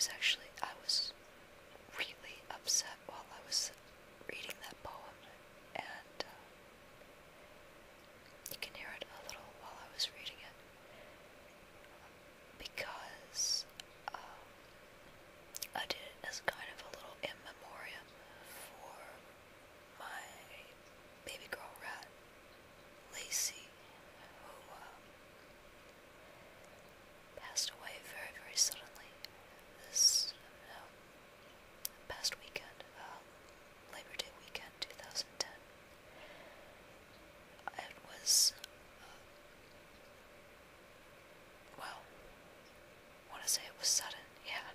I was really upset while I was reading that poem, and you can hear it a little while I was reading it, because I did it as kind of a little in memoriam for my baby girl rat, Lacey, who passed away very, very suddenly this past weekend, Labor Day weekend 2010. It was, well, I want to say it was sudden, yeah.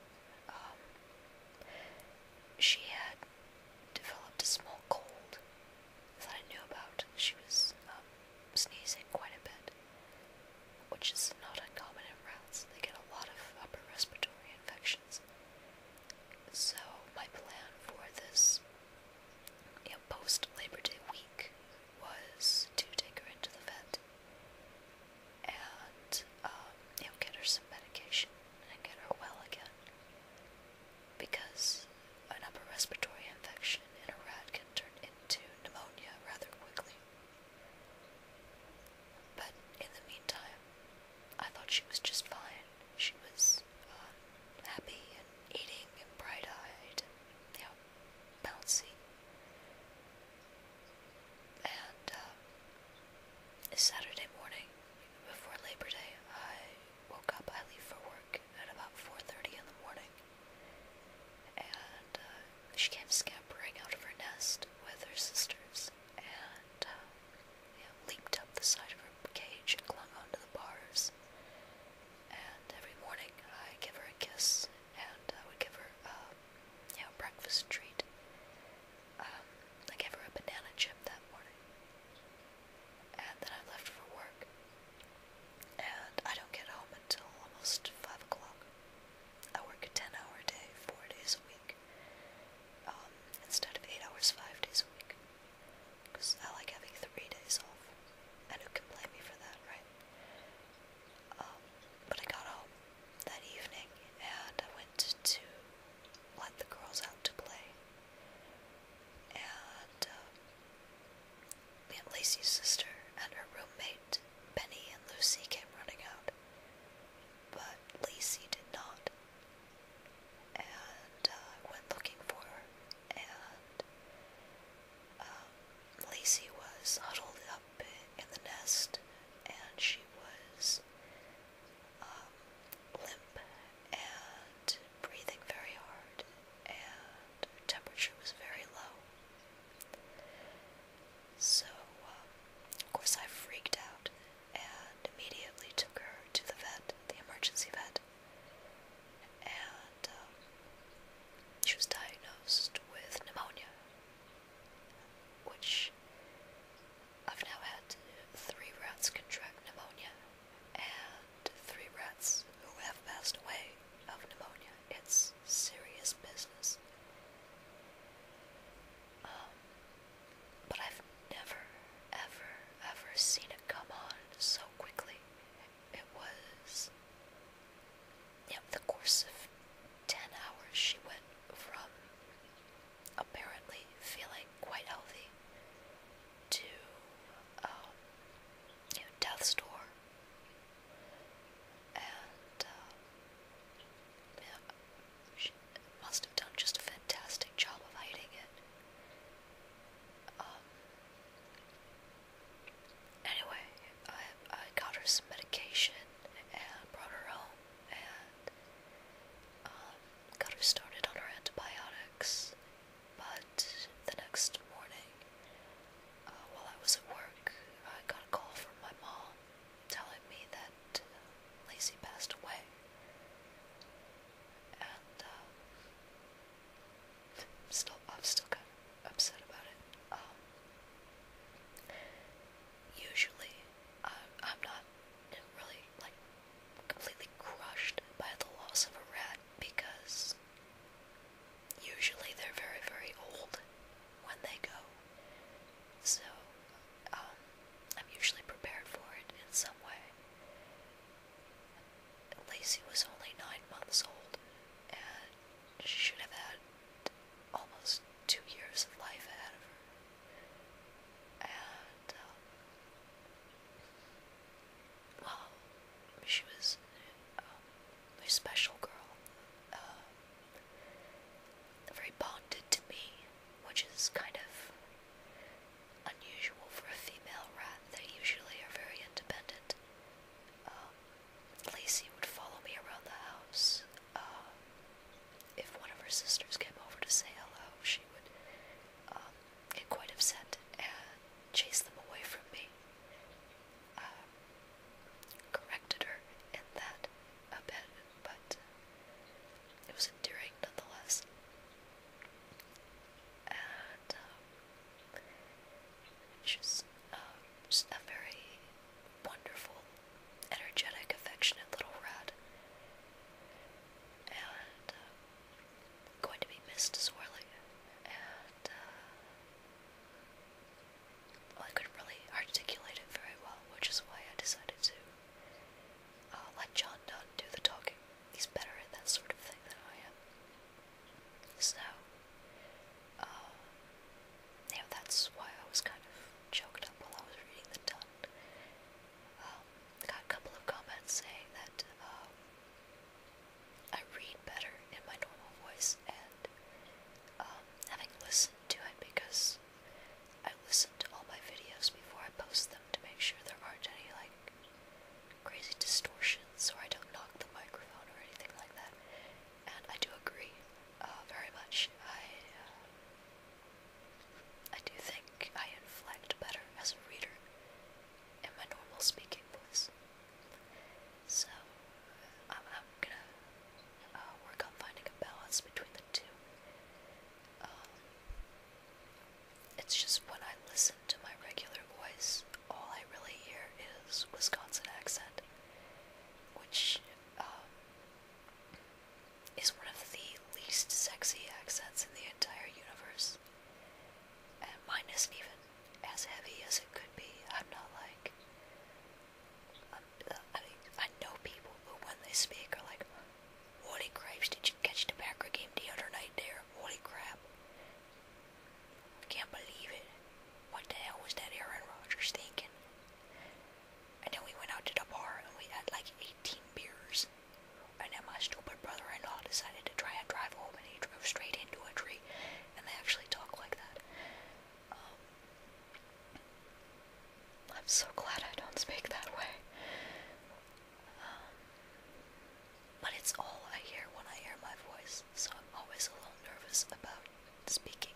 She had developed a small cold that I knew about. She was sneezing quite a bit, which is not uncommon in rats. They get a lot of upper respiratory infections. So my plan for this post-Labor Day week was to take her into the vet and get her some medication and get her well voice to swirling, and well, I couldn't really articulate it very well, which is why I decided to let John Dunn do the talking. He's better at that sort of thing than I am. So, that's why I was kind of choked up while I was reading the Dunn. I got a couple of comments saying that I read better in my normal voice, and having listened to it, because I listen to all my videos before I post them to make sure there aren't any, like, crazy distortions, or I don't knock the microphone or anything like that. And I do agree, very much. I do think I inflect better as a reader in my normal speaking voice. So, I'm gonna work on finding a balance between the two. It's just when I listen to my regular voice, all I really hear is Wisconsin accent, which is one of the least sexy accents in the entire universe. And mine isn't even as heavy as it could be. I'm not like, I mean, I know people who when they speak are like, holy cripes, did you catch the Packer game the other night there? Holy crap. I can't believe it. What the hell was that Aaron Rodgers thinking? And then we went out to the bar and we had like 18 beers. And then my stupid brother-in-law decided to try and drive home, and he drove straight into a tree. And they actually talk like that. I'm so glad I don't speak that way. But it's all I hear when I hear my voice, so I'm always a little nervous about speaking